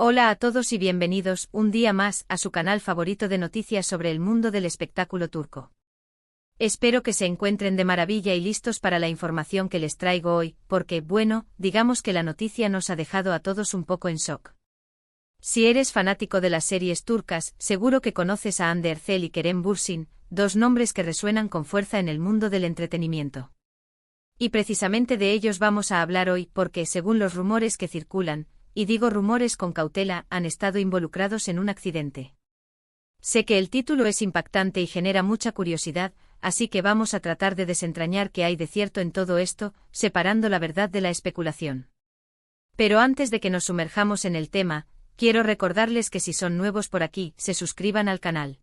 Hola a todos y bienvenidos un día más a su canal favorito de noticias sobre el mundo del espectáculo turco. Espero que se encuentren de maravilla y listos para la información que les traigo hoy, porque, bueno, digamos que la noticia nos ha dejado a todos un poco en shock. Si eres fanático de las series turcas, seguro que conoces a Hande Erçel y Kerem Bürsin, dos nombres que resuenan con fuerza en el mundo del entretenimiento. Y precisamente de ellos vamos a hablar hoy porque, según los rumores que circulan, y digo rumores con cautela, han estado involucrados en un accidente. Sé que el título es impactante y genera mucha curiosidad, así que vamos a tratar de desentrañar qué hay de cierto en todo esto, separando la verdad de la especulación. Pero antes de que nos sumerjamos en el tema, quiero recordarles que si son nuevos por aquí, se suscriban al canal.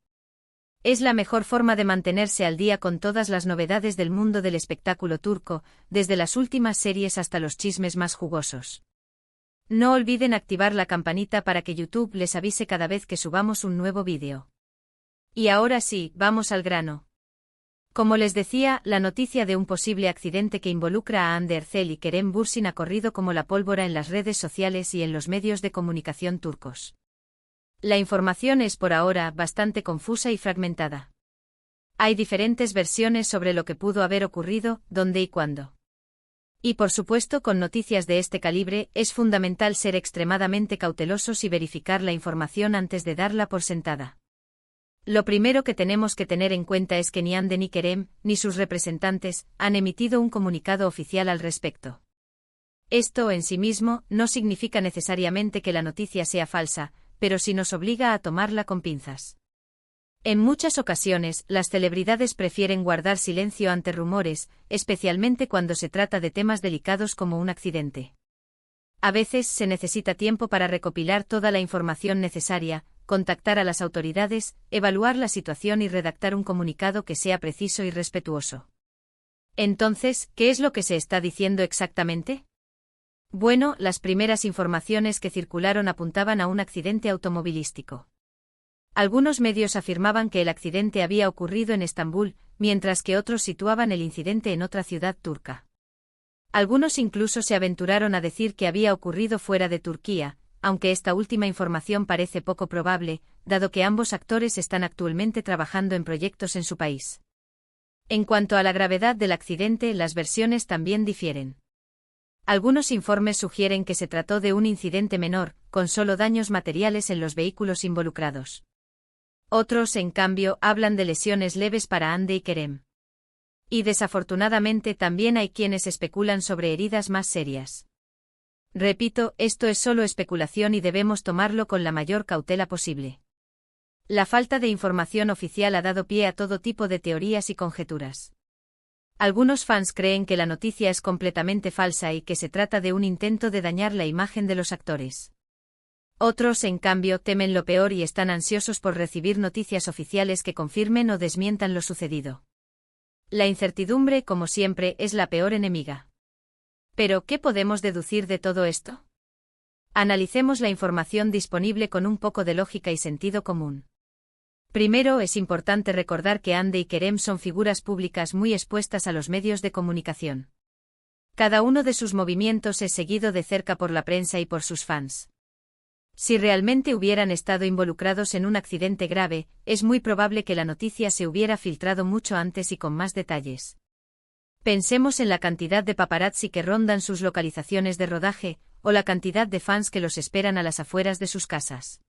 Es la mejor forma de mantenerse al día con todas las novedades del mundo del espectáculo turco, desde las últimas series hasta los chismes más jugosos. No olviden activar la campanita para que YouTube les avise cada vez que subamos un nuevo vídeo. Y ahora sí, vamos al grano. Como les decía, la noticia de un posible accidente que involucra a Hande Erçel y Kerem Bürsin ha corrido como la pólvora en las redes sociales y en los medios de comunicación turcos. La información es por ahora bastante confusa y fragmentada. Hay diferentes versiones sobre lo que pudo haber ocurrido, dónde y cuándo. Y por supuesto, con noticias de este calibre, es fundamental ser extremadamente cautelosos y verificar la información antes de darla por sentada. Lo primero que tenemos que tener en cuenta es que ni Hande ni Kerem, ni sus representantes, han emitido un comunicado oficial al respecto. Esto en sí mismo no significa necesariamente que la noticia sea falsa, pero sí nos obliga a tomarla con pinzas. En muchas ocasiones, las celebridades prefieren guardar silencio ante rumores, especialmente cuando se trata de temas delicados como un accidente. A veces se necesita tiempo para recopilar toda la información necesaria, contactar a las autoridades, evaluar la situación y redactar un comunicado que sea preciso y respetuoso. Entonces, ¿qué es lo que se está diciendo exactamente? Bueno, las primeras informaciones que circularon apuntaban a un accidente automovilístico. Algunos medios afirmaban que el accidente había ocurrido en Estambul, mientras que otros situaban el incidente en otra ciudad turca. Algunos incluso se aventuraron a decir que había ocurrido fuera de Turquía, aunque esta última información parece poco probable, dado que ambos actores están actualmente trabajando en proyectos en su país. En cuanto a la gravedad del accidente, las versiones también difieren. Algunos informes sugieren que se trató de un incidente menor, con solo daños materiales en los vehículos involucrados. Otros, en cambio, hablan de lesiones leves para Hande y Kerem. Y desafortunadamente también hay quienes especulan sobre heridas más serias. Repito, esto es solo especulación y debemos tomarlo con la mayor cautela posible. La falta de información oficial ha dado pie a todo tipo de teorías y conjeturas. Algunos fans creen que la noticia es completamente falsa y que se trata de un intento de dañar la imagen de los actores. Otros, en cambio, temen lo peor y están ansiosos por recibir noticias oficiales que confirmen o desmientan lo sucedido. La incertidumbre, como siempre, es la peor enemiga. Pero, ¿qué podemos deducir de todo esto? Analicemos la información disponible con un poco de lógica y sentido común. Primero, es importante recordar que Hande y Kerem son figuras públicas muy expuestas a los medios de comunicación. Cada uno de sus movimientos es seguido de cerca por la prensa y por sus fans. Si realmente hubieran estado involucrados en un accidente grave, es muy probable que la noticia se hubiera filtrado mucho antes y con más detalles. Pensemos en la cantidad de paparazzi que rondan sus localizaciones de rodaje, o la cantidad de fans que los esperan a las afueras de sus casas.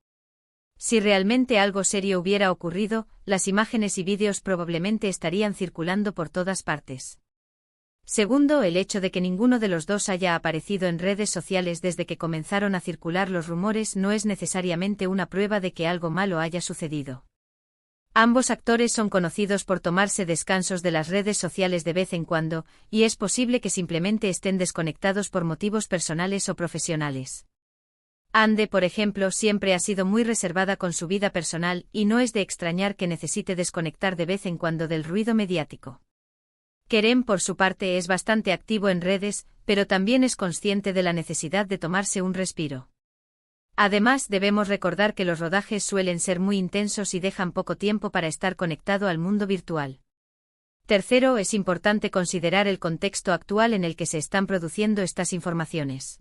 Si realmente algo serio hubiera ocurrido, las imágenes y vídeos probablemente estarían circulando por todas partes. Segundo, el hecho de que ninguno de los dos haya aparecido en redes sociales desde que comenzaron a circular los rumores no es necesariamente una prueba de que algo malo haya sucedido. Ambos actores son conocidos por tomarse descansos de las redes sociales de vez en cuando, y es posible que simplemente estén desconectados por motivos personales o profesionales. Hande, por ejemplo, siempre ha sido muy reservada con su vida personal y no es de extrañar que necesite desconectar de vez en cuando del ruido mediático. Kerem, por su parte, es bastante activo en redes, pero también es consciente de la necesidad de tomarse un respiro. Además, debemos recordar que los rodajes suelen ser muy intensos y dejan poco tiempo para estar conectado al mundo virtual. Tercero, es importante considerar el contexto actual en el que se están produciendo estas informaciones.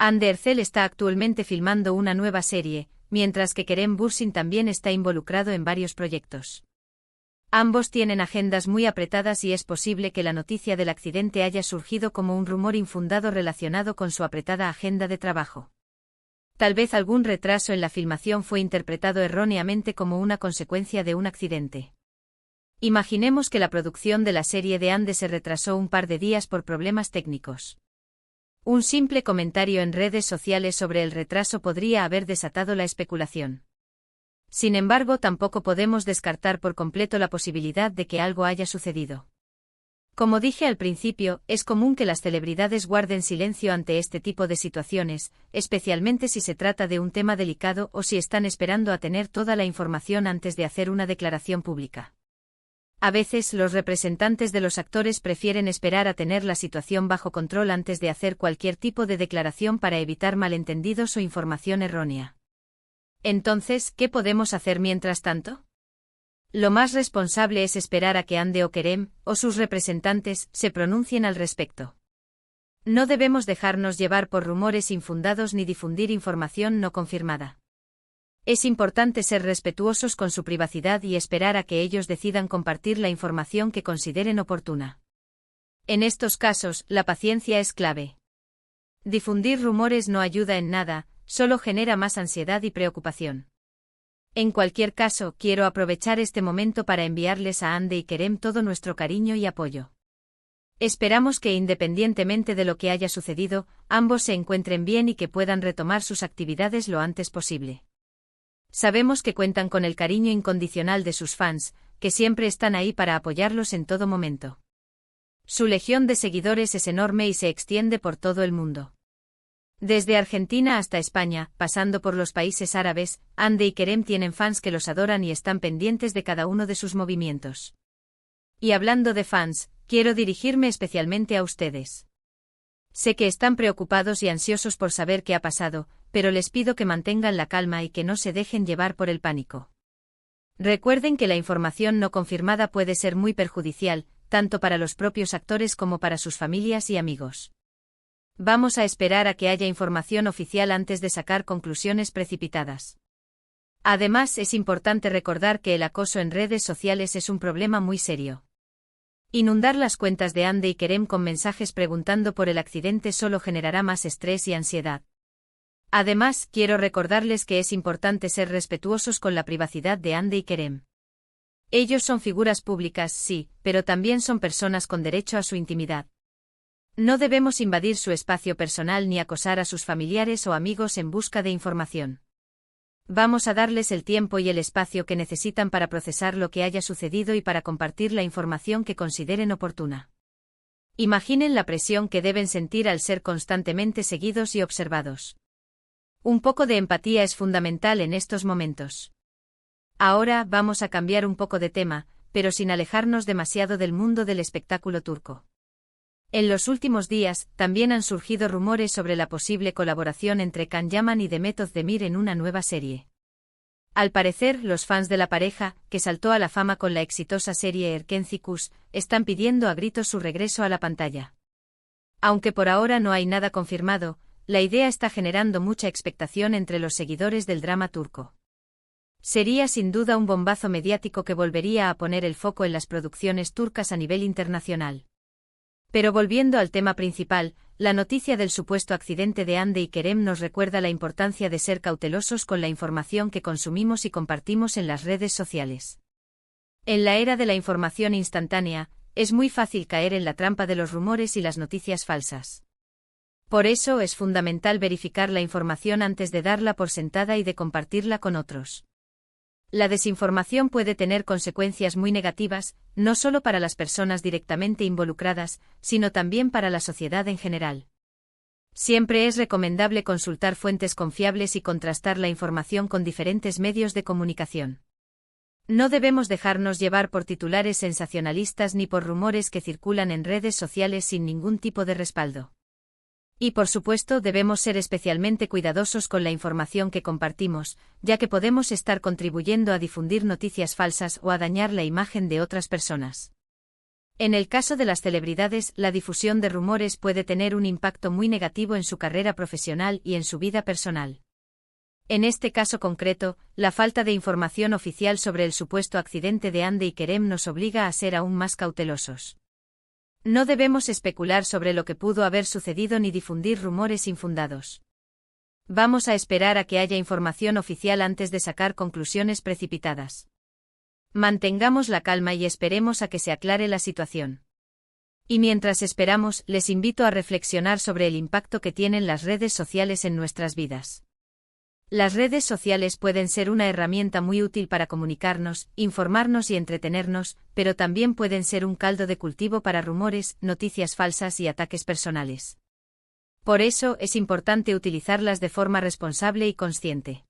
Andercel está actualmente filmando una nueva serie, mientras que Kerem Bürsin también está involucrado en varios proyectos. Ambos tienen agendas muy apretadas y es posible que la noticia del accidente haya surgido como un rumor infundado relacionado con su apretada agenda de trabajo. Tal vez algún retraso en la filmación fue interpretado erróneamente como una consecuencia de un accidente. Imaginemos que la producción de la serie de Ande se retrasó un par de días por problemas técnicos. Un simple comentario en redes sociales sobre el retraso podría haber desatado la especulación. Sin embargo, tampoco podemos descartar por completo la posibilidad de que algo haya sucedido. Como dije al principio, es común que las celebridades guarden silencio ante este tipo de situaciones, especialmente si se trata de un tema delicado o si están esperando a tener toda la información antes de hacer una declaración pública. A veces, los representantes de los actores prefieren esperar a tener la situación bajo control antes de hacer cualquier tipo de declaración para evitar malentendidos o información errónea. Entonces, ¿qué podemos hacer mientras tanto? Lo más responsable es esperar a que Ande o Kerem, o sus representantes, se pronuncien al respecto. No debemos dejarnos llevar por rumores infundados ni difundir información no confirmada. Es importante ser respetuosos con su privacidad y esperar a que ellos decidan compartir la información que consideren oportuna. En estos casos, la paciencia es clave. Difundir rumores no ayuda en nada, solo genera más ansiedad y preocupación. En cualquier caso, quiero aprovechar este momento para enviarles a Ande y Kerem todo nuestro cariño y apoyo. Esperamos que independientemente de lo que haya sucedido, ambos se encuentren bien y que puedan retomar sus actividades lo antes posible. Sabemos que cuentan con el cariño incondicional de sus fans, que siempre están ahí para apoyarlos en todo momento. Su legión de seguidores es enorme y se extiende por todo el mundo. Desde Argentina hasta España, pasando por los países árabes, Ande y Kerem tienen fans que los adoran y están pendientes de cada uno de sus movimientos. Y hablando de fans, quiero dirigirme especialmente a ustedes. Sé que están preocupados y ansiosos por saber qué ha pasado, pero les pido que mantengan la calma y que no se dejen llevar por el pánico. Recuerden que la información no confirmada puede ser muy perjudicial, tanto para los propios actores como para sus familias y amigos. Vamos a esperar a que haya información oficial antes de sacar conclusiones precipitadas. Además, es importante recordar que el acoso en redes sociales es un problema muy serio. Inundar las cuentas de Ande y Kerem con mensajes preguntando por el accidente solo generará más estrés y ansiedad. Además, quiero recordarles que es importante ser respetuosos con la privacidad de Ande y Kerem. Ellos son figuras públicas, sí, pero también son personas con derecho a su intimidad. No debemos invadir su espacio personal ni acosar a sus familiares o amigos en busca de información. Vamos a darles el tiempo y el espacio que necesitan para procesar lo que haya sucedido y para compartir la información que consideren oportuna. Imaginen la presión que deben sentir al ser constantemente seguidos y observados. Un poco de empatía es fundamental en estos momentos. Ahora vamos a cambiar un poco de tema, pero sin alejarnos demasiado del mundo del espectáculo turco. En los últimos días, también han surgido rumores sobre la posible colaboración entre Can Yaman y Demet Özdemir en una nueva serie. Al parecer, los fans de la pareja, que saltó a la fama con la exitosa serie Erkenci, están pidiendo a gritos su regreso a la pantalla. Aunque por ahora no hay nada confirmado, la idea está generando mucha expectación entre los seguidores del drama turco. Sería sin duda un bombazo mediático que volvería a poner el foco en las producciones turcas a nivel internacional. Pero volviendo al tema principal, la noticia del supuesto accidente de Ande y Kerem nos recuerda la importancia de ser cautelosos con la información que consumimos y compartimos en las redes sociales. En la era de la información instantánea, es muy fácil caer en la trampa de los rumores y las noticias falsas. Por eso es fundamental verificar la información antes de darla por sentada y de compartirla con otros. La desinformación puede tener consecuencias muy negativas, no solo para las personas directamente involucradas, sino también para la sociedad en general. Siempre es recomendable consultar fuentes confiables y contrastar la información con diferentes medios de comunicación. No debemos dejarnos llevar por titulares sensacionalistas ni por rumores que circulan en redes sociales sin ningún tipo de respaldo. Y por supuesto debemos ser especialmente cuidadosos con la información que compartimos, ya que podemos estar contribuyendo a difundir noticias falsas o a dañar la imagen de otras personas. En el caso de las celebridades, la difusión de rumores puede tener un impacto muy negativo en su carrera profesional y en su vida personal. En este caso concreto, la falta de información oficial sobre el supuesto accidente de Hande y Kerem nos obliga a ser aún más cautelosos. No debemos especular sobre lo que pudo haber sucedido ni difundir rumores infundados. Vamos a esperar a que haya información oficial antes de sacar conclusiones precipitadas. Mantengamos la calma y esperemos a que se aclare la situación. Y mientras esperamos, les invito a reflexionar sobre el impacto que tienen las redes sociales en nuestras vidas. Las redes sociales pueden ser una herramienta muy útil para comunicarnos, informarnos y entretenernos, pero también pueden ser un caldo de cultivo para rumores, noticias falsas y ataques personales. Por eso es importante utilizarlas de forma responsable y consciente.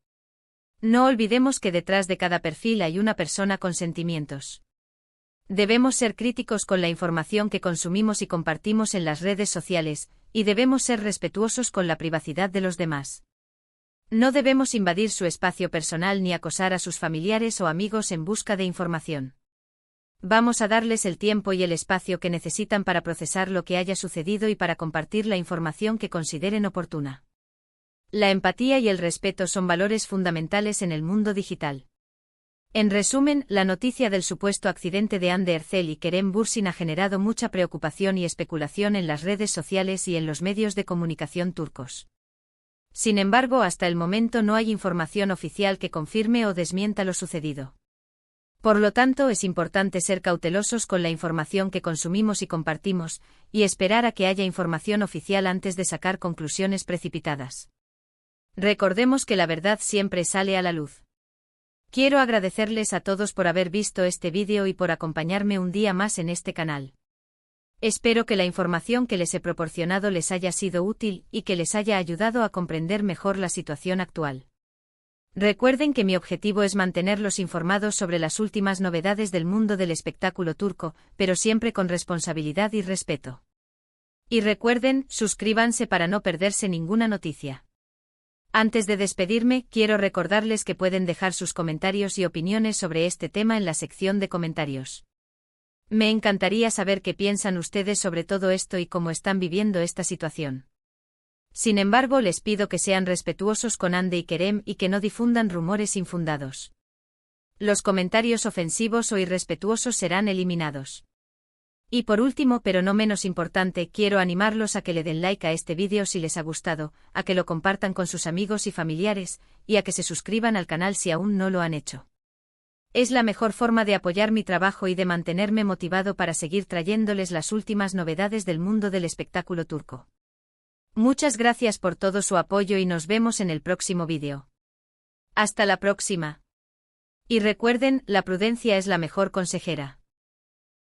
No olvidemos que detrás de cada perfil hay una persona con sentimientos. Debemos ser críticos con la información que consumimos y compartimos en las redes sociales, y debemos ser respetuosos con la privacidad de los demás. No debemos invadir su espacio personal ni acosar a sus familiares o amigos en busca de información. Vamos a darles el tiempo y el espacio que necesitan para procesar lo que haya sucedido y para compartir la información que consideren oportuna. La empatía y el respeto son valores fundamentales en el mundo digital. En resumen, la noticia del supuesto accidente de Hande Erçel y Kerem Bürsin ha generado mucha preocupación y especulación en las redes sociales y en los medios de comunicación turcos. Sin embargo, hasta el momento no hay información oficial que confirme o desmienta lo sucedido. Por lo tanto, es importante ser cautelosos con la información que consumimos y compartimos, y esperar a que haya información oficial antes de sacar conclusiones precipitadas. Recordemos que la verdad siempre sale a la luz. Quiero agradecerles a todos por haber visto este vídeo y por acompañarme un día más en este canal. Espero que la información que les he proporcionado les haya sido útil y que les haya ayudado a comprender mejor la situación actual. Recuerden que mi objetivo es mantenerlos informados sobre las últimas novedades del mundo del espectáculo turco, pero siempre con responsabilidad y respeto. Y recuerden, suscríbanse para no perderse ninguna noticia. Antes de despedirme, quiero recordarles que pueden dejar sus comentarios y opiniones sobre este tema en la sección de comentarios. Me encantaría saber qué piensan ustedes sobre todo esto y cómo están viviendo esta situación. Sin embargo, les pido que sean respetuosos con Hande y Kerem y que no difundan rumores infundados. Los comentarios ofensivos o irrespetuosos serán eliminados. Y por último, pero no menos importante, quiero animarlos a que le den like a este vídeo si les ha gustado, a que lo compartan con sus amigos y familiares, y a que se suscriban al canal si aún no lo han hecho. Es la mejor forma de apoyar mi trabajo y de mantenerme motivado para seguir trayéndoles las últimas novedades del mundo del espectáculo turco. Muchas gracias por todo su apoyo y nos vemos en el próximo vídeo. Hasta la próxima. Y recuerden, la prudencia es la mejor consejera.